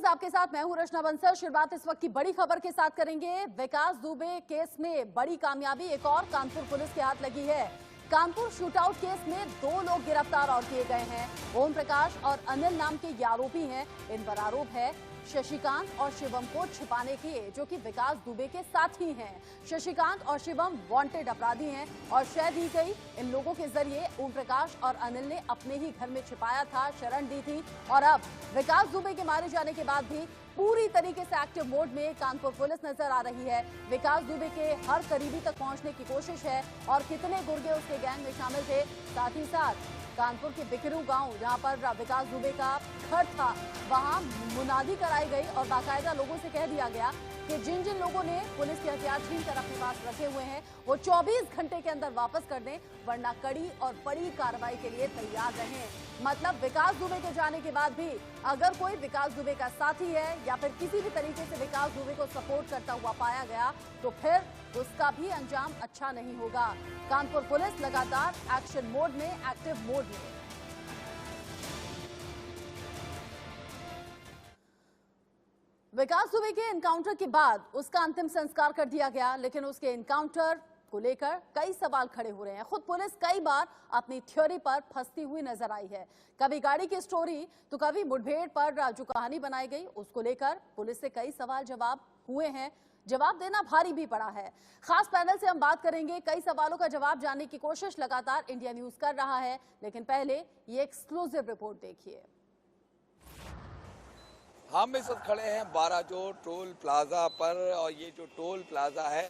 News आपके साथ मैं हूं रचना बंसल। शुरुआत इस वक्त की बड़ी खबर के साथ करेंगे। विकास दुबे केस में बड़ी कामयाबी एक और कानपुर पुलिस के हाथ लगी है। कानपुर शूटआउट केस में 2 लोग गिरफ्तार और किए गए हैं। ओम प्रकाश और अनिल नाम के ये आरोपी हैं। इन पर आरोप है शशिकांत और शिवम को छिपाने के, जो कि विकास दुबे के साथी हैं। शशिकांत और शिवम वांटेड अपराधी हैं और शय दी गई इन लोगों के जरिए ओम प्रकाश और अनिल ने अपने ही घर में छिपाया था, शरण दी थी और अब विकास दुबे के मारे जाने के बाद भी पूरी तरीके से एक्टिव मोड में कानपुर पुलिस नजर आ रही है। विकास दुबे के हर करीबी तक पहुंचने की कोशिश है और कितने गुर्गे उसके गैंग में शामिल थे। साथ ही साथ कानपुर के बिकरू गांव, जहां पर विकास दुबे का घर था, वहां मुनादी कराई गई और बाकायदा लोगों से कह दिया गया कि जिन जिन लोगों ने पुलिस के हथियार छीन कर अपने पास रखे हुए हैं वो 24 घंटे के अंदर वापस कर दें, वरना कड़ी और बड़ी कार्रवाई के लिए तैयार रहें। मतलब विकास दुबे के जाने के बाद भी अगर कोई विकास दुबे का साथी है या फिर किसी भी तरीके से विकास दुबे को सपोर्ट करता हुआ पाया गया तो फिर उसका भी अंजाम अच्छा नहीं होगा। कानपुर पुलिस लगातार एक्शन मोड में, एक्टिव मोड में। विकास दुबे के एनकाउंटर के बाद उसका अंतिम संस्कार कर दिया गया, लेकिन उसके एनकाउंटर को लेकर कई सवाल खड़े हो रहे हैं। खुद पुलिस कई बार अपनी थ्योरी पर फंसती हुई नजर आई है। कभी गाड़ी की स्टोरी तो कभी मुठभेड़ पर जो कहानी बनाई गई उसको लेकर पुलिस से कई सवाल जवाब हुए हैं। जवाब देना भारी भी पड़ा है। खास पैनल से हम बात करेंगे। कई सवालों का जवाब जानने की कोशिश लगातार इंडिया न्यूज कर रहा है, लेकिन पहले ये एक्सक्लूसिव रिपोर्ट देखिए। हम इस वक्त खड़े हैं 12 जो टोल प्लाजा पर, और ये जो टोल प्लाजा है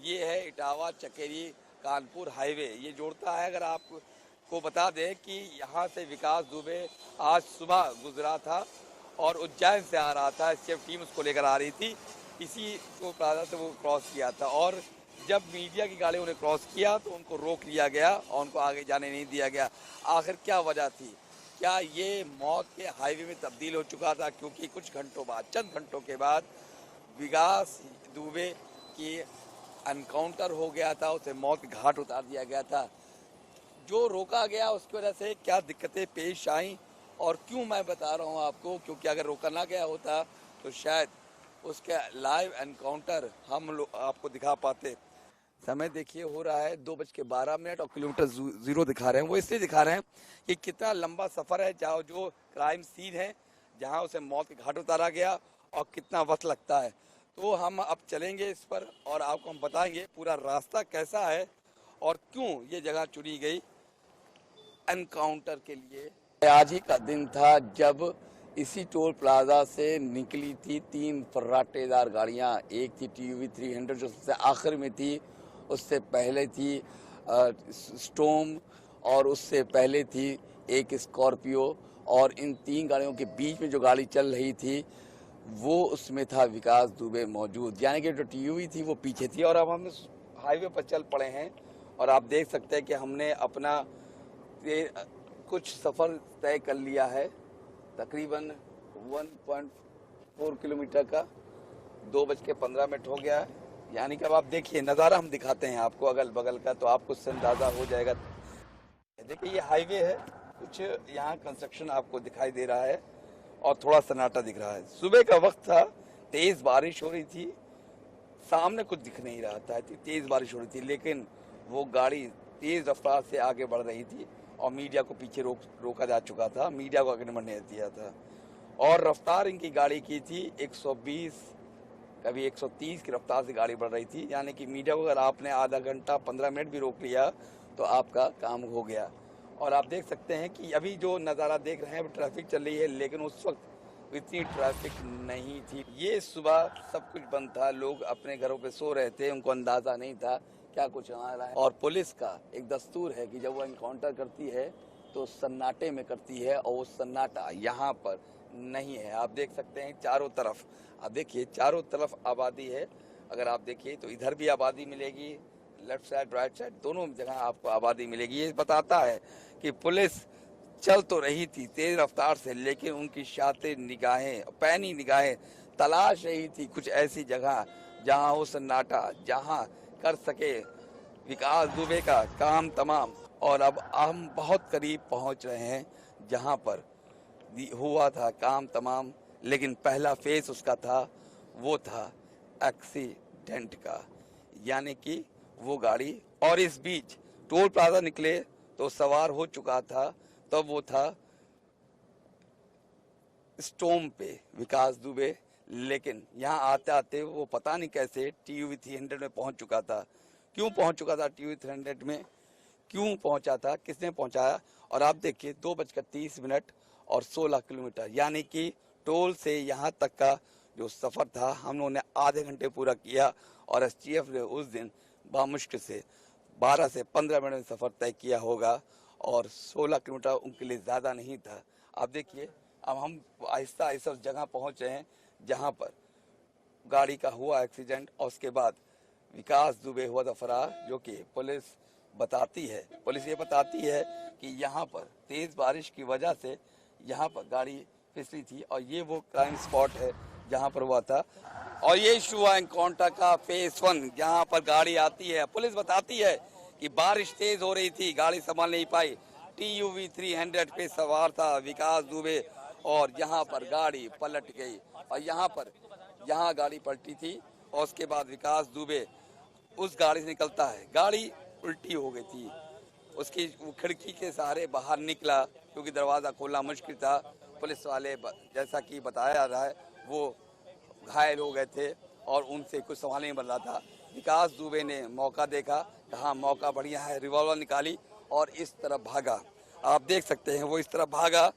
ये है इटावा चकेरी कानपुर हाईवे, ये जोड़ता है। अगर आपको बता दें कि यहाँ से विकास दुबे आज सुबह गुजरा था और उज्जैन से आ रहा था, एसटीएफ टीम उसको लेकर आ रही थी। इसी टोल प्लाजा से वो क्रॉस किया था और जब मीडिया की गाड़ी उन्हें क्रॉस किया तो उनको रोक लिया गया और उनको आगे जाने नहीं दिया गया। आखिर क्या वजह थी? क्या ये मौत के हाईवे में तब्दील हो चुका था? क्योंकि कुछ घंटों बाद, चंद घंटों के बाद विकास दुबे की एनकाउंटर हो गया था, उसे मौत के घाट उतार दिया गया था। जो रोका गया उसकी वजह से क्या दिक्कतें पेश आई और क्यों मैं बता रहा हूँ आपको, क्योंकि अगर रोका ना गया होता तो शायद उसके लाइव एनकाउंटर हम लोग आपको दिखा पाते। समय देखिए हो रहा है 2:12 और किलोमीटर 0 दिखा रहे हैं। वो इसलिए दिखा रहे हैं कि कितना लंबा सफर है, जहाँ जो क्राइम सीन है, जहाँ उसे मौत के घाट उतारा गया और कितना वक्त लगता है। तो हम अब चलेंगे इस पर और आपको हम बताएंगे पूरा रास्ता कैसा है और क्यों ये जगह चुनी गई एनकाउंटर के लिए। आज ही का दिन था जब इसी टोल प्लाजा से निकली थी 3 फर्राटेदार गाड़ियां। एक थी TUV 300 जो सबसे आखिर में थी, उससे पहले थी स्टॉर्म और उससे पहले थी एक स्कॉर्पियो, और इन 3 गाड़ियों के बीच में जो गाड़ी चल रही थी वो उसमें था विकास दुबे मौजूद। यानी कि जो TUV थी वो पीछे थी। और अब हम इस हाईवे पर चल पड़े हैं और आप देख सकते हैं कि हमने अपना कुछ सफ़र तय कर लिया है, तकरीबन 1.4 किलोमीटर का। 2:15 हो गया है। यानी कि अब आप देखिए नज़ारा हम दिखाते हैं आपको अगल बगल का, तो आपको उससे अंदाज़ा हो जाएगा। देखिए ये हाईवे है, कुछ यहाँ कंस्ट्रक्शन आपको दिखाई दे रहा है और थोड़ा सन्नाटा दिख रहा है। सुबह का वक्त था, तेज़ बारिश हो रही थी, सामने कुछ दिख नहीं रहा था, तेज़ बारिश हो रही थी, लेकिन वो गाड़ी तेज़ रफ्तार से आगे बढ़ रही थी और मीडिया को पीछे रोका जा चुका था, मीडिया को आगे नहीं बढ़ने दिया था। और रफ्तार इनकी गाड़ी की थी 120, कभी 130 की रफ्तार से गाड़ी बढ़ रही थी। यानी कि मीडिया को अगर आपने आधा घंटा 15 मिनट भी रोक लिया तो आपका काम हो गया। और आप देख सकते हैं कि अभी जो नज़ारा देख रहे हैं ट्रैफिक चल रही है, लेकिन उस वक्त इतनी ट्रैफिक नहीं थी। ये सुबह सब कुछ बंद था, लोग अपने घरों पे सो रहे थे, उनको अंदाज़ा नहीं था क्या कुछ आ रहा है। और पुलिस का एक दस्तूर है कि जब वो एनकाउंटर करती है तो सन्नाटे में करती है, और वो सन्नाटा यहाँ पर नहीं है। आप देख सकते हैं चारों तरफ, आप देखिए चारों तरफ आबादी है। अगर आप देखिए तो इधर भी आबादी मिलेगी, लेफ्ट साइड राइट साइड दोनों जगह आपको आबादी मिलेगी। ये बताता है कि पुलिस चल तो रही थी तेज रफ्तार से, लेकिन उनकी शातिर निगाहें, पैनी निगाहें तलाश रही थी कुछ ऐसी जगह जहां वो सन्नाटा, जहां कर सके विकास दुबे का काम तमाम। और अब हम बहुत करीब पहुंच रहे हैं जहां पर हुआ था काम तमाम लेकिन पहला फेस उसका था वो था एक्सीडेंट का, यानी कि वो गाड़ी, और इस बीच टोल प्लाजा निकले तो सवार हो चुका था, तब वो था स्टोम पे विकास दुबे। लेकिन यहाँ आते आते वो पता नहीं कैसे TUV 300 में पहुंच चुका था। क्यों पहुंच चुका था TUV 300 में, क्यों पहुंचा था, किसने पहुंचाया? और आप देखिए 2:30 और 16 किलोमीटर, यानी कि टोल से यहाँ तक का जो सफर था हम लोगों ने आधे घंटे पूरा किया। और STF ने उस दिन बामुश्किल से 12 से 15 मिनट में सफर तय किया होगा, और 16 किलोमीटर उनके लिए ज्यादा नहीं था। आप देखिए अब हम आहिस्ता आहिस्ता उस जगह पहुंच रहे हैं जहां पर गाड़ी का हुआ एक्सीडेंट, और उसके बाद विकास दुबे हुआ था फरार, जो कि पुलिस ये बताती है कि यहाँ पर तेज बारिश की वजह से यहाँ पर गाड़ी फिसली थी, और ये वो क्राइम स्पॉट है जहाँ पर हुआ था। और ये इशू हुआ एनकाउंटर का फेज 1, जहाँ पर गाड़ी आती है। पुलिस बताती है कि बारिश तेज हो रही थी, गाड़ी संभाल नहीं पाई। TUV 300 पे सवार था विकास दुबे, और यहाँ पर गाड़ी पलट गई, और यहाँ गाड़ी पलटी थी, और उसके बाद विकास दुबे उस गाड़ी से निकलता है, गाड़ी उल्टी हो गई थी। उसकी वो खिड़की के सहारे बाहर निकला, क्योंकि दरवाज़ा खोलना मुश्किल था। पुलिस वाले जैसा कि बताया जा रहा है वो घायल हो गए थे, और उनसे कुछ सवाल नहीं बन रहा था। विकास दुबे ने मौका देखा, कहा मौका बढ़िया है, रिवॉल्वर निकाली और इस तरफ भागा। आप देख सकते हैं वो इस तरफ भागा,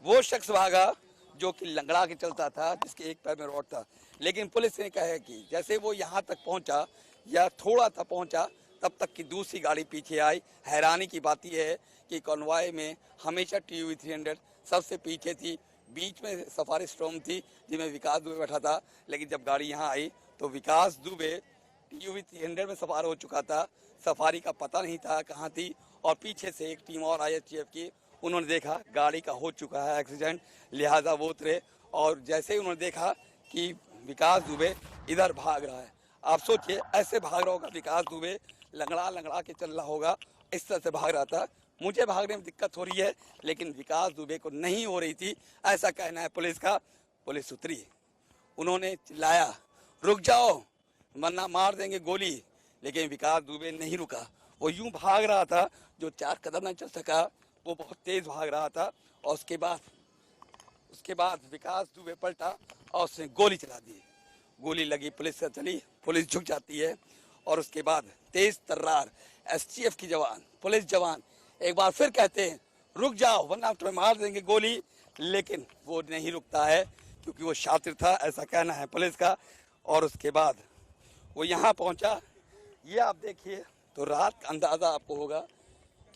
वो शख्स भागा जो कि लंगड़ा के चलता था, जिसके एक पैर में रॉड था। लेकिन पुलिस ने कहा है कि जैसे वो यहाँ तक पहुँचा या थोड़ा सा पहुँचा, तब तक की दूसरी गाड़ी पीछे आई। हैरानी की बात यह है कि कॉन्वॉय में हमेशा TUV 300 सबसे पीछे थी, बीच में सफारी स्टॉर्म थी जिसमें विकास दुबे बैठा था। लेकिन जब गाड़ी यहाँ आई तो विकास दुबे TUV 300 में सवार हो चुका था, सफारी का पता नहीं था कहाँ थी, और पीछे से एक टीम और आई STF की। उन्होंने देखा गाड़ी का हो चुका है एक्सीडेंट, लिहाजा वो उतरे, और जैसे ही उन्होंने देखा कि विकास दुबे इधर भाग रहा है, आप सोचिए ऐसे भाग रहा होगा विकास दुबे, लंगड़ा के चल रहा होगा, इस तरह से भाग रहा था। मुझे भागने में दिक्कत हो रही है, लेकिन विकास दुबे को नहीं हो रही थी, ऐसा कहना है पुलिस का। पुलिस उतरी, उन्होंने चिल्लाया रुक जाओ वरना मार देंगे गोली, लेकिन विकास दुबे नहीं रुका। वो यूं भाग रहा था, जो 4 कदम न चल सका, वो बहुत तेज भाग रहा था। और उसके बाद विकास दुबे पलटा और उसने गोली चला दी। गोली लगी, पुलिस से चली, पुलिस झुक जाती है, और उसके बाद तेज तर्रार STF की जवान, पुलिस जवान एक बार फिर कहते हैं रुक जाओ वरना तुम्हें मार देंगे गोली, लेकिन वो नहीं रुकता है क्योंकि वो शातिर था, ऐसा कहना है पुलिस का। और उसके बाद वो यहाँ पहुँचा। ये आप देखिए तो रात का अंदाज़ा आपको होगा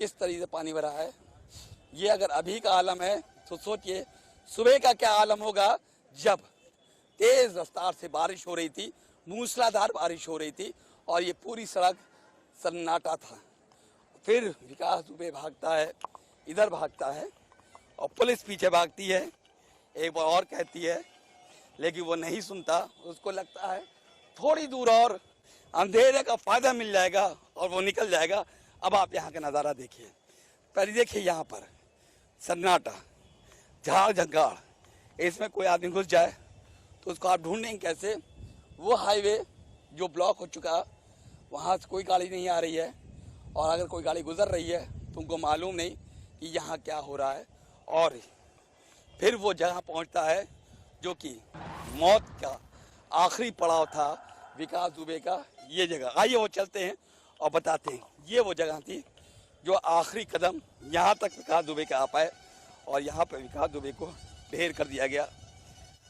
किस तरीके से पानी भरा है। ये अगर अभी का आलम है तो सोचिए सुबह का क्या आलम होगा, जब तेज रफ्तार से बारिश हो रही थी, मूसलाधार बारिश हो रही थी, और ये पूरी सड़क सन्नाटा था। फिर विकास दुबे भागता है, इधर भागता है, और पुलिस पीछे भागती है, एक बार और कहती है, लेकिन वो नहीं सुनता। उसको लगता है थोड़ी दूर और अंधेरे का फायदा मिल जाएगा और वो निकल जाएगा। अब आप यहाँ का नज़ारा देखिए, पहले देखिए यहाँ पर सन्नाटा, झाड़ झंकार, इसमें कोई आदमी घुस जाए तो उसको आप ढूंढेंगे कैसे? वो हाईवे जो ब्लॉक हो चुका, वहाँ से कोई गाड़ी नहीं आ रही है, और अगर कोई गाड़ी गुजर रही है तो उनको मालूम नहीं कि यहाँ क्या हो रहा है। और फिर वो जगह पहुँचता है जो कि मौत का आखिरी पड़ाव था विकास दुबे का, ये जगह। आइए वो चलते हैं और बताते हैं। ये वो जगह थी जो आखिरी कदम यहाँ तक विकास दुबे का आ पाए, और यहाँ पर विकास दुबे को ढेर कर दिया गया।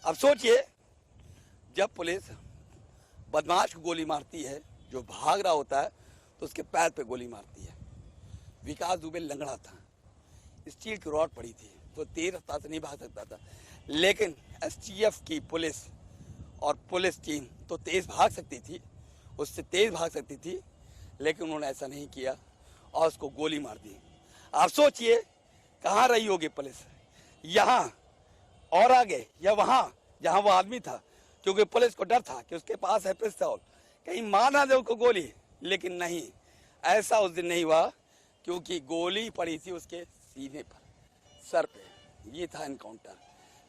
अब सोचिए जब पुलिस बदमाश को गोली मारती है, जो भाग रहा होता है, तो उसके पैर पे गोली मारती है। विकास दुबे लंगड़ा था, स्टील की रॉड पड़ी थी, तो तेज रफ्तार से नहीं भाग सकता था। लेकिन STF की पुलिस और पुलिस टीम तो तेज भाग सकती थी, उससे तेज भाग सकती थी, लेकिन उन्होंने ऐसा नहीं किया और उसको गोली मार दी। आप सोचिए कहाँ रही होगी पुलिस, यहाँ और आगे या वहाँ जहाँ वो आदमी था, क्योंकि पुलिस को डर था कि उसके पास है पिस्तौल, कहीं मार ना दे उसको गोली। लेकिन नहीं, ऐसा उस दिन नहीं हुआ, क्योंकि गोली पड़ी थी उसके सीने पर, सर पे। ये था एनकाउंटर।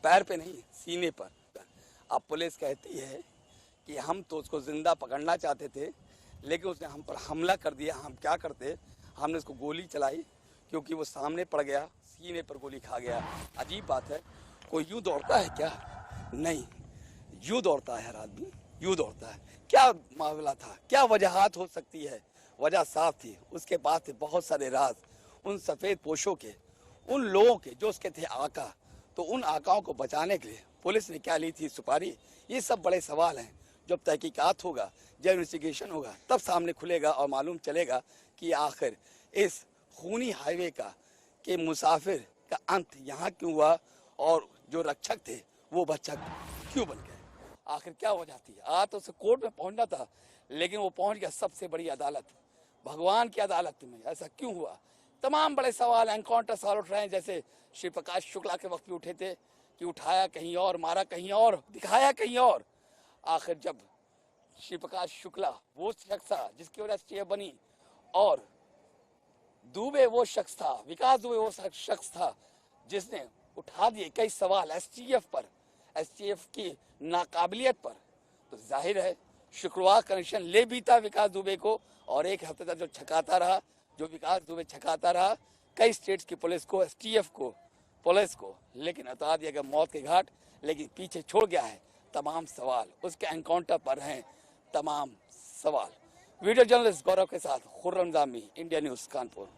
पैर पे नहीं, सीने पर। अब पुलिस कहती है कि हम तो उसको जिंदा पकड़ना चाहते थे, लेकिन उसने हम पर हमला कर दिया। हम क्या करते, हमने उसको गोली चलाई क्योंकि वो सामने पड़ गया, सीने पर गोली खा गया। अजीब बात है, कोई यूं दौड़ता है क्या? नहीं, यूं दौड़ता है हर आदमी, यूं दौड़ता है। क्या मामला था, क्या वजहात हो सकती है? वजह साफ थी, उसके पास थे बहुत सारे राज, उन सफ़ेद पोशों के, उन लोगों के जो उसके थे आका। तो उन आकाओं को बचाने के लिए पुलिस ने क्या ली थी, सुपारी? ये सब बड़े सवाल हैं। जब तहकीकात होगा, जब इन्वेस्टिगेशन होगा, तब सामने खुलेगा और मालूम चलेगा कि आखिर इस खूनी हाईवे का के मुसाफिर का अंत यहाँ क्यों हुआ और जो रक्षक थे वो भक्षक क्यों बन गए। आखिर क्या वजह थी? आज तो उसे कोर्ट में पहुंचना था, लेकिन वो पहुंच गया सबसे बड़ी अदालत, भगवान की अदालत में। ऐसा क्यों हुआ? तमाम बड़े सवाल, एनकाउंटर सवाल उठ रहे हैं, जैसे श्री प्रकाश शुक्ला के वक्त भी उठे थे कि उठाया कहीं और, मारा कहीं और, दिखाया कहीं और। आखिर जब श्री प्रकाश शुक्ला वो शख्स था जिसकी वजह से बनी, और दुबे वो शख्स था, विकास दुबे वो शख्स था जिसने उठा दिए कई सवाल एसटीएफ पर, एसटीएफ की नाकाबिलियत पर, तो जाहिर है शुक्रवार कनेक्शन ले भी था विकास दुबे को। और एक हफ्ते तक जो छकाता रहा, जो विकास दुबे छकाता रहा कई स्टेट्स की पुलिस को, एसटीएफ को, पुलिस को, लेकिन उतार दिया गया मौत के घाट। लेकिन पीछे छोड़ गया है तमाम सवाल, उसके एनकाउंटर पर हैं तमाम सवाल। वीडियो जर्नलिस्ट गौरव के साथ खुर्रम जामी, इंडिया न्यूज कानपुर।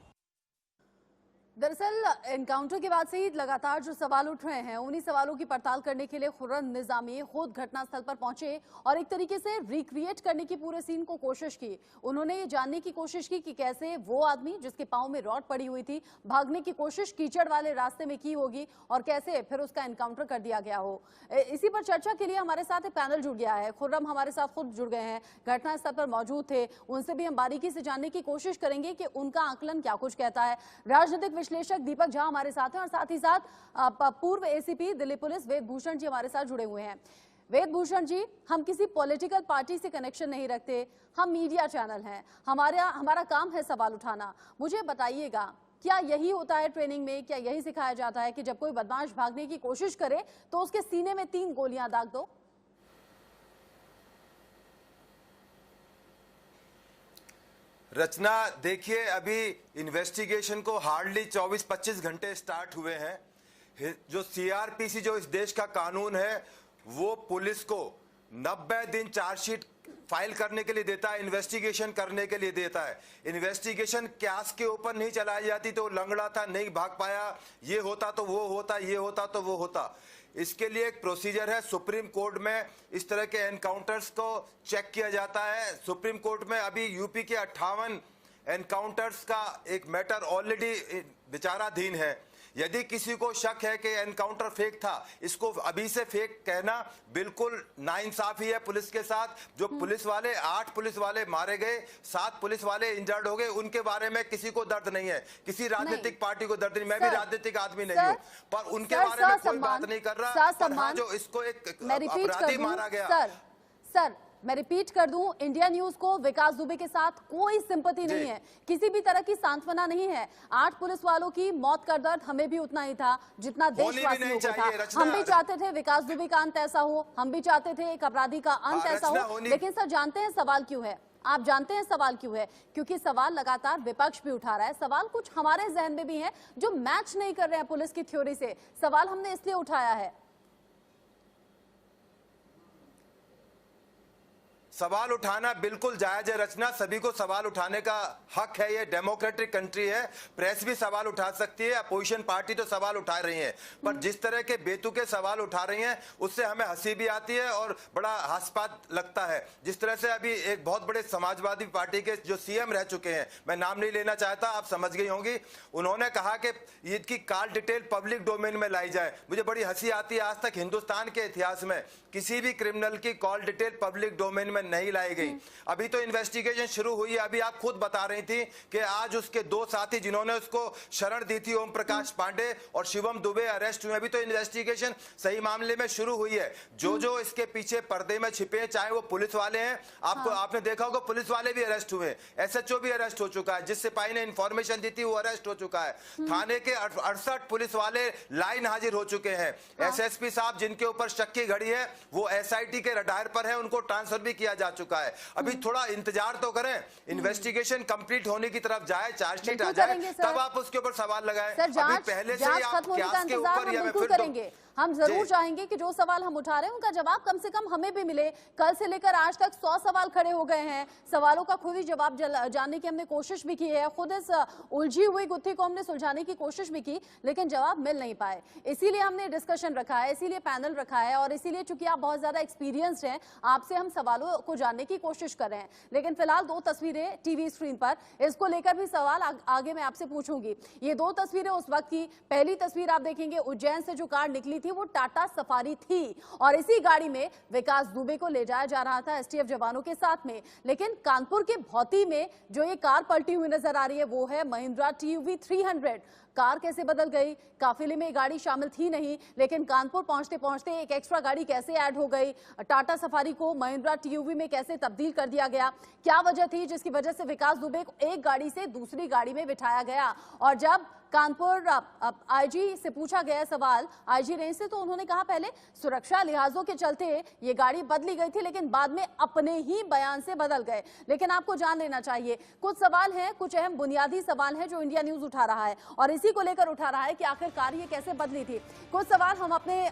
दरअसल एनकाउंटर के बाद से ही लगातार जो सवाल उठ रहे हैं, उन्हीं सवालों की पड़ताल करने के लिए खुर्रम निजामी खुद घटनास्थल पर पहुंचे और एक तरीके से रिक्रिएट करने की पूरे सीन को कोशिश की। उन्होंने ये जानने की कोशिश की कि कैसे वो आदमी जिसके पांव में रॉड पड़ी हुई थी, भागने की कोशिश कीचड़ वाले रास्ते में की होगी और कैसे फिर उसका एनकाउंटर कर दिया गया हो। इसी पर चर्चा के लिए हमारे साथ एक पैनल जुड़ गया है। खुर्रम हमारे साथ खुद जुड़ गए हैं, घटनास्थल पर मौजूद थे, उनसे भी हम बारीकी से जानने की कोशिश करेंगे कि उनका आकलन क्या कुछ कहता है। राजनीतिक विश्लेषक दीपक झा हमारे साथ हैं और साथ ही साथ पूर्व एसीपी दिल्ली पुलिस वेद भूषण जी हमारे साथ जुड़े हुए हैं। वेद भूषण जी, हम किसी पॉलिटिकल पार्टी से कनेक्शन नहीं रखते, हम मीडिया चैनल हैं, हमारा काम है सवाल उठाना। मुझे बताइएगा, क्या यही होता है ट्रेनिंग में? क्या यही सिखाया जाता है कि जब कोई बदमाश भागने की कोशिश करे तो उसके सीने में 3 गोलियां दाग दो? रचना, देखिए, अभी इन्वेस्टिगेशन को हार्डली 24-25 घंटे स्टार्ट हुए हैं। जो सीआरपीसी, जो इस देश का कानून है, वो पुलिस को 90 दिन चार्जशीट फाइल करने के लिए देता है, इन्वेस्टिगेशन करने के लिए देता है। इन्वेस्टिगेशन कैश के ऊपर नहीं चलाई जाती तो लंगड़ा था, नहीं भाग पाया, ये होता तो वो होता, ये होता तो वो होता। इसके लिए एक प्रोसीजर है। सुप्रीम कोर्ट में इस तरह के एनकाउंटर्स को चेक किया जाता है। सुप्रीम कोर्ट में अभी यूपी के 58 एनकाउंटर्स का एक मैटर ऑलरेडी विचाराधीन है। यदि किसी को शक है कि एनकाउंटर फेक था, इसको अभी से फेक कहना बिल्कुल नाइंसाफी है पुलिस के साथ। जो पुलिस वाले 8 पुलिस वाले मारे गए, 7 पुलिस वाले इंजर्ड हो गए, उनके बारे में किसी को दर्द नहीं है, किसी राजनीतिक पार्टी को दर्द नहीं। मैं भी राजनीतिक आदमी नहीं हूँ, पर उनके बारे में कोई बात नहीं कर रहा। पर हाँ, जो इसको एक अपराधी मारा गया। सर मैं रिपीट कर दूं, इंडिया न्यूज को विकास दुबे के साथ कोई सिंपैथी नहीं है, किसी भी तरह की सांत्वना नहीं है। 8 पुलिस वालों की मौत का दर्द हमें भी उतना ही था जितना देशवासियों को था। हम भी चाहते थे विकास दुबे का अंत ऐसा हो, हम भी चाहते थे एक अपराधी का अंत ऐसा हो। लेकिन सर, जानते हैं सवाल क्यों है? आप जानते हैं सवाल क्यों है? क्योंकि सवाल लगातार विपक्ष भी उठा रहा है। सवाल कुछ हमारे जहन में भी है जो मैच नहीं कर रहे हैं पुलिस की थ्योरी से। सवाल हमने इसलिए उठाया है। सवाल उठाना बिल्कुल जायज है रचना, सभी को सवाल उठाने का हक है। ये डेमोक्रेटिक कंट्री है, प्रेस भी सवाल उठा सकती है, अपोजिशन पार्टी तो सवाल उठा रही है। पर जिस तरह के बेतुके सवाल उठा रही हैं, उससे हमें हंसी भी आती है और बड़ा हास्यास्पद लगता है। जिस तरह से अभी एक बहुत बड़े समाजवादी पार्टी के जो सीएम रह चुके हैं, मैं नाम नहीं लेना चाहता, आप समझ गई होंगी, उन्होंने कहा कि इसकी कॉल डिटेल पब्लिक डोमेन में लाई जाए। मुझे बड़ी हंसी आती है, आज तक हिंदुस्तान के इतिहास में किसी भी क्रिमिनल की कॉल डिटेल पब्लिक डोमेन में नहीं लाई गई। अभी तो इन्वेस्टिगेशन शुरू हुई है। अभी आप खुद बता रही थी कि आज उसके 2 साथी जिन्होंने उसको शरण दी थी, ओम प्रकाश पांडे और शिवम दुबे, अरेस्ट हुए। अभी तो इन्वेस्टिगेशन सही मामले में शुरू हुई है। जो इसके पीछे पर्दे में छिपे हैं, चाहे वो पुलिस वाले हैं, आपने देखा होगा पुलिस वाले भी अरेस्ट हुए, SHO भी अरेस्ट हो चुका है, जिस सिपाही ने इंफॉर्मेशन दी थी वो अरेस्ट हो चुका है। थाने के 68 पुलिस वाले लाइन हाजिर हो चुके हैं। SSP साहब जिनके ऊपर शक की घड़ी है वो SIT के रडार पर है, उनको ट्रांसफर भी किया जा चुका है। अभी थोड़ा इंतजार तो करें, इन्वेस्टिगेशन कंप्लीट होने की तरफ जाए, चार्जशीट आ जाए, तब आप उसके ऊपर सवाल लगाएं। अभी पहले से ही आप क्या के ऊपर या मैं फिर करेंगे। हम जरूर चाहेंगे कि जो सवाल हम उठा रहे हैं उनका जवाब कम से कम हमें भी मिले। कल से लेकर आज तक 100 सवाल खड़े हो गए हैं, सवालों का खुद ही जवाब जानने की हमने कोशिश भी की है, खुद इस उलझी हुई गुत्थी को हमने सुलझाने की कोशिश भी की, लेकिन जवाब मिल नहीं पाए। इसीलिए हमने डिस्कशन रखा है, इसीलिए पैनल रखा है, और इसीलिए चूंकि आप बहुत ज्यादा एक्सपीरियंस्ड हैं, आपसे हम सवालों को जानने की कोशिश कर रहे हैं। लेकिन फिलहाल 2 तस्वीरें टीवी स्क्रीन पर, इसको लेकर भी सवाल आगे मैं आपसे पूछूंगी। ये 2 तस्वीरें उस वक्त की, पहली तस्वीर आप देखेंगे उज्जैन से जो कार निकली थी वो टाटा सफारी थी, और इसी गाड़ी में विकास दुबे को ले जाया जा रहा था STF जवानों के साथ में। लेकिन कानपुर के भौती में जो ये कार पलटी हुई नजर आ रही है वो है महिंद्रा TUV 300। कार कैसे बदल गई? काफिले में गाड़ी शामिल थी नहीं, लेकिन कानपुर पहुंचते पहुंचते एक एक्स्ट्रा गाड़ी कैसे ऐड हो गई? टाटा सफारी को महिंद्रा TUV में कैसे तब्दील कर दिया गया? क्या वजह थी जिसकी वजह से विकास दुबे को एक गाड़ी से दूसरी गाड़ी में बिठाया गया? और जब कानपुर IG से पूछा गया सवाल, IG रेंज से, तो उन्होंने कहा पहले सुरक्षा लिहाजों के चलते ये गाड़ी बदली गई थी, लेकिन बाद में अपने ही बयान से बदल गए। लेकिन आपको जान लेना चाहिए, कुछ सवाल हैं, कुछ अहम बुनियादी सवाल हैं जो इंडिया न्यूज उठा रहा है, और इसी को लेकर उठा रहा है कि आखिरकार ये कैसे बदली थी। कुछ सवाल हम अपने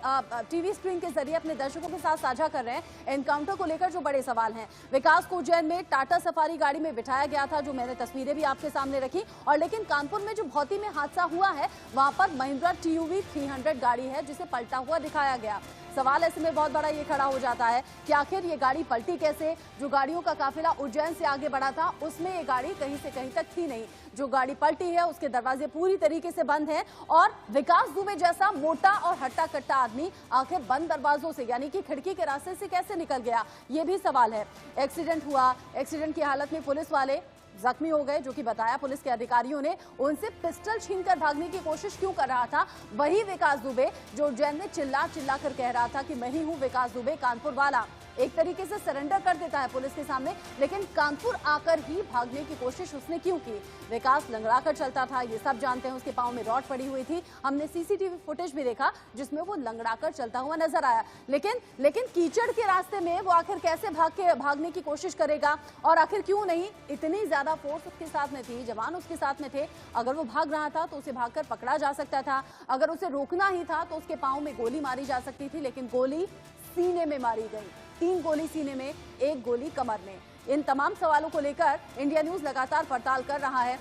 टीवी स्क्रीन के जरिए अपने दर्शकों के साथ साझा कर रहे हैं। एनकाउंटर को लेकर जो बड़े सवाल हैं, विकास को उज्जैन में टाटा सफारी गाड़ी में बिठाया गया था, जो मैंने तस्वीरें भी आपके सामने रखी, और लेकिन कानपुर में जो भौती में हादसा हुआ है वहां पर महिंद्रा TUV 300 गाड़ी है जिसे पलटा हुआ दिखाया गया। सवाल ऐसे में बहुत बड़ा ये खड़ा हो जाता है कि आखिर ये गाड़ी पलटी कैसे? जो गाड़ियों का काफिला उज्जैन से आगे बढ़ा था उसमें ये गाड़ी कहीं से कहीं तक थी नहीं। जो गाड़ी पलटी है उसके दरवाजे पूरी तरीके से बंद हैं, और विकास दुबे जैसा मोटा और हट्टा कट्टा आदमी आखिर बंद दरवाजों से, यानी कि खिड़की के रास्ते से कैसे निकल गया, ये भी सवाल है। एक्सीडेंट हुआ, एक्सीडेंट की हालत में पुलिस वाले जख्मी हो गए, जो कि बताया पुलिस के अधिकारियों ने, उनसे पिस्टल छीनकर भागने की कोशिश क्यों कर रहा था? वही विकास दुबे जो उज्जैन में चिल्ला चिल्ला कर कह रहा था कि मैं ही हूं विकास दुबे, कानपुर वाला। एक तरीके से सरेंडर कर देता है पुलिस के सामने, लेकिन कानपुर आकर ही भागने की कोशिश उसने क्यों की? विकास लंगड़ा कर चलता था, ये सब जानते हैं, उसके पांव में रॉड पड़ी हुई थी, हमने CCTV फुटेज भी देखा जिसमें वो लंगड़ा कर चलता हुआ नजर आया। लेकिन कीचड़ के रास्ते में वो आखिर कैसे भागने की कोशिश करेगा? और आखिर क्यों नहीं? इतनी ज्यादा फोर्स उसके साथ में थी, जवान उसके साथ में थे, अगर वो भाग रहा था तो उसे भागकर पकड़ा जा सकता था, अगर उसे रोकना ही था तो उसके पांव में गोली मारी जा सकती थी, लेकिन गोली सीने में मारी गई। 3 गोली सीने में, 1 गोली कमर में। इन तमाम सवालों को लेकर इंडिया न्यूज लगातार पड़ताल कर रहा है।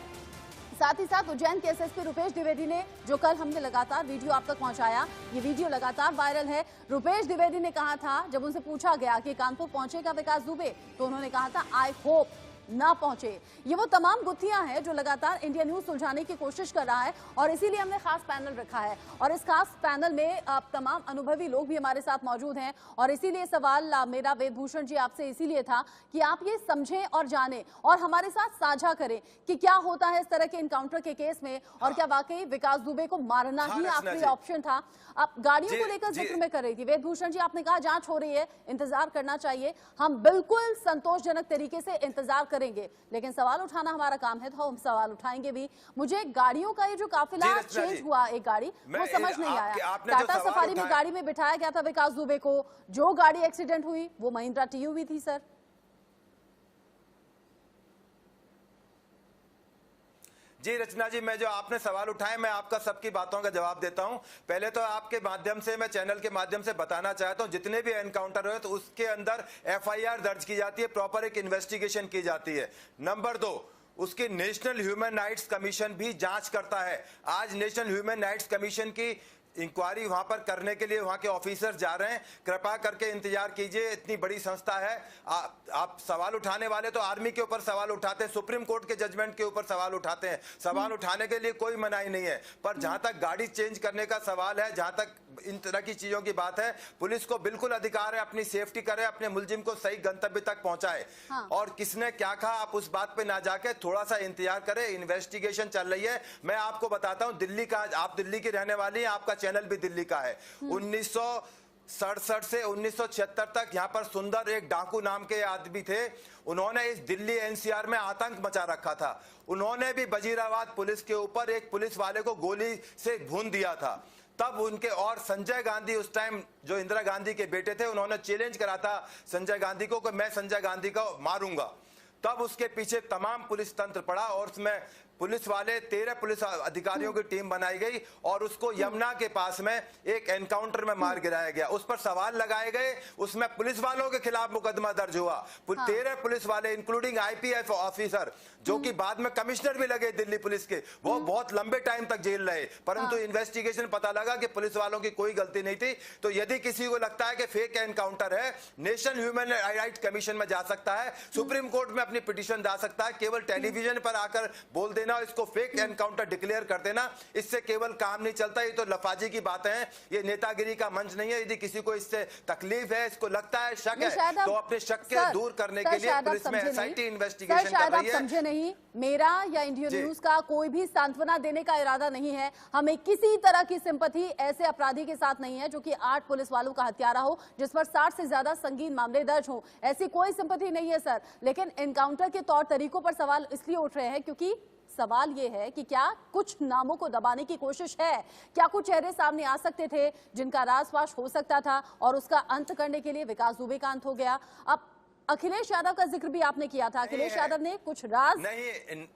साथ ही साथ उज्जैन के SSP रुपेश द्विवेदी ने, जो कल हमने लगातार वीडियो आप तक पहुंचाया, ये वीडियो लगातार वायरल है। रुपेश द्विवेदी ने कहा था, जब उनसे पूछा गया कि कानपुर पहुंचेगा विकास दुबे, तो उन्होंने कहा था आई होप ना पहुंचे। ये वो तमाम गुत्थियां हैं जो लगातार इंडिया न्यूज सुलझाने की कोशिश कर रहा है, और इसीलिए हमने खास पैनल रखा है, और इस खास पैनल में तमाम अनुभवी लोग भी हमारे साथ मौजूद हैं। और इसीलिए सवाल मेरा वेदभूषण जी आपसे इसीलिए था कि आप ये समझें और जानें और हमारे साथ साझा करें कि क्या होता है इस तरह के इनकाउंटर के केस में, और क्या वाकई विकास दुबे को मारना ही आखिरी ऑप्शन था? अब गाड़ियों को लेकर जिक्र में कर रही थी वेदभूषण जी, आपने कहा जांच हो रही है, इंतजार करना चाहिए, हम बिल्कुल संतोषजनक तरीके से इंतजार करेंगे, लेकिन सवाल उठाना हमारा काम है, तो हम सवाल उठाएंगे भी। मुझे गाड़ियों का ये जो काफिला चेंज हुआ, एक गाड़ी, वो समझ नहीं आया। टाटा सफारी में गाड़ी में बिठाया गया था विकास दुबे को, जो गाड़ी एक्सीडेंट हुई वो महिंद्रा TUV थी। सर जी रचना जी, मैं जो आपने सवाल उठाए मैं आपका सबकी बातों का जवाब देता हूं। पहले तो आपके माध्यम से, मैं चैनल के माध्यम से बताना चाहता हूं, जितने भी एनकाउंटर हुए तो उसके अंदर FIR दर्ज की जाती है, प्रॉपर एक इन्वेस्टिगेशन की जाती है। नंबर 2, उसकी नेशनल ह्यूमन राइट्स कमीशन भी जांच करता है। आज नेशनल ह्यूमन राइट्स कमीशन की इंक्वायरी वहां पर करने के लिए वहां के ऑफिसर जा रहे हैं, कृपया करके इंतजार कीजिए, इतनी बड़ी संस्था है। आप सवाल उठाने वाले तो आर्मी के ऊपर सवाल उठाते हैं, सुप्रीम कोर्ट के जजमेंट के ऊपर सवाल उठाते हैं, सवाल उठाने के लिए कोई मनाही नहीं है, पर जहां तक गाड़ी चेंज करने का सवाल है, जहां तक इन तरह की चीजों की बात है। पुलिस को बिल्कुल अधिकार है अपनी सेफ्टी करे, अपने मुलजिम को सही गंतव्य तक पहुंचाए। हाँ। और किसने क्या कहा आप उस बात पे ना जाके थोड़ा सा इंतजार करें, इन्वेस्टिगेशन चल रही है। मैं आपको बताता हूं, दिल्ली का, आप दिल्ली की रहने वाली हैं, आपका चैनल भी दिल्ली का है। 1967 से 1976 तक यहाँ पर सुंदर एक डाकू नाम के आदमी थे। उन्होंने इस दिल्ली एनसीआर में आतंक मचा रखा था। उन्होंने भी वजीराबाद पुलिस के ऊपर एक पुलिस वाले को गोली से भून दिया था। तब उनके और संजय गांधी, उस टाइम जो इंदिरा गांधी के बेटे थे, उन्होंने चैलेंज करा था संजय गांधी को कि मैं संजय गांधी को मारूंगा। तब उसके पीछे तमाम पुलिस तंत्र पड़ा और उसमें पुलिस वाले 13 पुलिस अधिकारियों की टीम बनाई गई और उसको यमुना के पास में एक एनकाउंटर में मार गिराया गया। उस पर सवाल लगाए गए, उसमें पुलिस वालों के खिलाफ मुकदमा दर्ज हुआ। 13 पुलिस वाले इंक्लूडिंग आईपीएफ ऑफिसर, जो कि बाद में कमिश्नर भी लगे दिल्ली पुलिस के, वो बहुत लंबे टाइम तक जेल रहे। परंतु इन्वेस्टिगेशन पता लगा कि पुलिस वालों की कोई गलती नहीं थी। तो यदि किसी को लगता है कि फेक एनकाउंटर है, नेशनल ह्यूमन राइट कमीशन में जा सकता है, सुप्रीम कोर्ट में अपनी पिटीशन डाल सकता है। केवल टेलीविजन पर आकर बोल देना, इसको फेक एनकाउंटर डिक्लेयर कर देना, इससे केवल काम नहीं चलता। ये तो लफाजी की बातें हैं, ये नेतागिरी का मंच नहीं है। यदि किसी को इससे तकलीफ है, इसको लगता है, शक है, तो अपने शक के दूर करने के लिए पुलिस में एसआईटी इन्वेस्टिगेशन कर रही है। समझे नहीं, मेरा या इंडियन न्यूज का कोई भी सांत्वना देने का इरादा नहीं है। हमें किसी तरह की सिंपैथी ऐसे अपराधी के साथ नहीं है जो कि 8 पुलिस वालों का हत्यारा हो, जिस पर 60 से ज्यादा संगीन मामले दर्ज हो। ऐसी कोई सिंपैथी नहीं है सर। लेकिन एनकाउंटर के तौर तरीकों पर सवाल इसलिए उठ रहे हैं क्योंकि सवाल यह है कि क्या कुछ नामों को दबाने की कोशिश है, क्या कुछ चेहरे सामने आ सकते थे जिनका राजपाश हो सकता था और उसका अंत करने के लिए विकास दुबे का अंत हो गया। अब अखिलेश यादव का जिक्र भी आपने किया था। अखिलेश यादव ने कुछ राज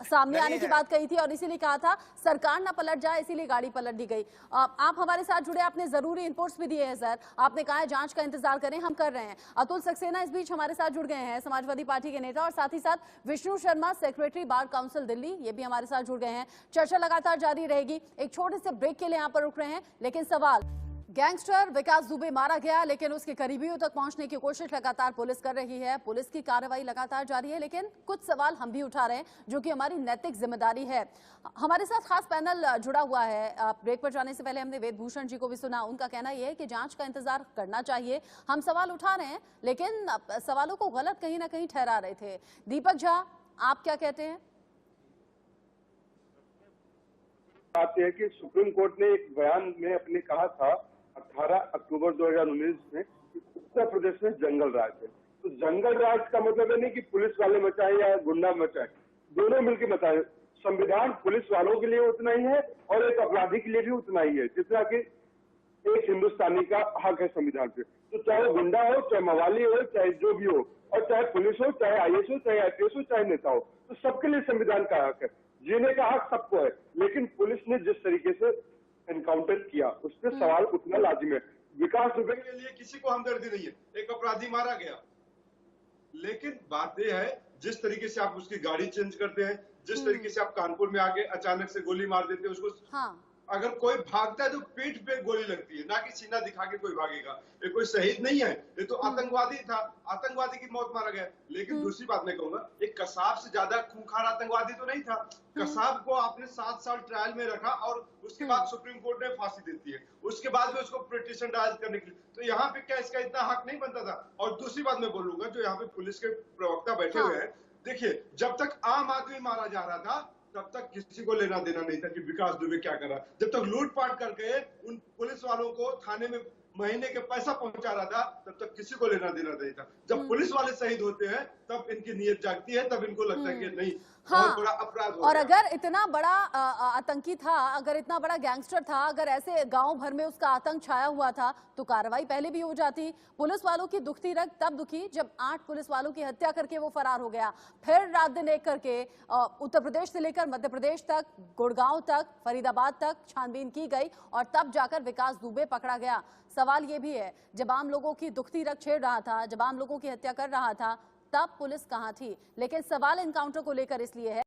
सामने आने की बात कही थी और इसीलिए कहा था सरकार ना पलट जाए, इसीलिए गाड़ी पलट दी गई। आप हमारे साथ जुड़े, आपने जरूरी इनपुट्स भी दिए हैं सर। आपने कहा है जांच का इंतजार करें, हम कर रहे हैं। अतुल सक्सेना इस बीच हमारे साथ जुड़ गए हैं, समाजवादी पार्टी के नेता, और साथ ही साथ Vishnu Sharma, secretary bar council Delhi, ये भी हमारे साथ जुड़ गए हैं। चर्चा लगातार जारी रहेगी। एक छोटे से ब्रेक के लिए यहाँ पर रुक रहे हैं, लेकिन सवाल, गैंगस्टर विकास दुबे मारा गया, लेकिन उसके करीबियों तक पहुंचने की कोशिश लगातार पुलिस कर रही है। पुलिस की कार्रवाई लगातार जारी है, लेकिन कुछ सवाल हम भी उठा रहे हैं जो कि हमारी नैतिक जिम्मेदारी है। हमारे साथ खास पैनल जुड़ा हुआ है। ब्रेक पर जाने से पहले हमने वेदभूषण जी को भी सुना। उनका कहना यह है कि जांच का इंतजार करना चाहिए। हम सवाल उठा रहे हैं, लेकिन सवालों को गलत कहीं ना कहीं ठहरा रहे थे। दीपक झा, आप क्या कहते हैं? बात यह है कि सुप्रीम कोर्ट ने एक बयान में अपने कहा था 18 अक्टूबर 2019 में कि उत्तर प्रदेश में जंगल राज है। तो जंगल राज का मतलब नहीं कि पुलिस वाले मचाए या गुंडा मचाए, दोनों मिलकर मचाए। संविधान पुलिस वालों के लिए उतना ही है और एक अपराधी के लिए भी उतना ही है, जितना कि एक हिंदुस्तानी का हक है संविधान पे। तो चाहे वो गुंडा हो, चाहे मवाली हो, चाहे जो भी हो, और चाहे पुलिस हो, चाहे आईएएस हो, चाहे आईपीएस हो, चाहे नेता हो, तो सबके लिए संविधान का हक है, जीने का हक सबको है। लेकिन पुलिस ने जिस तरीके से एनकाउंटर किया, उस पर सवाल उठना लाजिम है। विकास दुबे के लिए किसी को हमदर्दी नहीं है, एक अपराधी मारा गया। लेकिन बात यह है, जिस तरीके से आप उसकी गाड़ी चेंज करते हैं, जिस तरीके से आप कानपुर में आगे अचानक से गोली मार देते हैं उसको, हाँ। अगर कोई भागता है तो पीठ पे गोली लगती है, ना कि सीना दिखा के कोई भागेगा। ये कोई शहीद नहीं है, ये तो आतंकवादी था, आतंकवादी की मौत मारा गया। लेकिन दूसरी बात मैं कहूंगा, एक कसाब से ज्यादा खूंखार आतंकवादी तो नहीं था। कसाब को आपने 7 साल ट्रायल में रखा और उसके बाद सुप्रीम कोर्ट ने फांसी देती है, उसके बाद में उसको पिटीशन दायर करने के लिए। तो यहाँ पे क्या इसका इतना हक नहीं बनता था? और दूसरी बात मैं बोलूंगा, जो यहाँ पे पुलिस के प्रवक्ता बैठे हुए हैं, देखिए, जब तक आम आदमी मारा जा रहा था तब तक किसी को लेना देना नहीं था कि विकास दुबे क्या कर रहा। जब तक लूटपाट करके उन पुलिस वालों को थाने में महीने के पैसा पहुंचा रहा था, तब तक किसी को लेना देना नहीं था। जब पुलिस वाले शहीद होते हैं तब इनकी नीयत जागती है, तब इनको लगता है कि नहीं, हाँ। बहुत बड़ा अपराध हो और गया। अगर इतना बड़ा आतंकी था, अगर इतना बड़ा गैंगस्टर था, अगर ऐसे गांव भर में उसका आतंक छाया हुआ था, तो कार्रवाई पहले भी हो जाती। पुलिस वालों की दुखती रग तब दुखी जब 8 पुलिस वालों की हत्या करके वो फरार हो गया। फिर रात दिन एक करके उत्तर प्रदेश से लेकर मध्य प्रदेश तक, गुड़गांव तक, फरीदाबाद तक छानबीन की गई और तब जाकर विकास दुबे पकड़ा गया। सवाल ये भी है, जब आम लोगों की दुखती रग छेड़ रहा था, जब आम लोगों की हत्या कर रहा था, तब पुलिस कहां थी? लेकिन सवाल एनकाउंटर को लेकर इसलिए है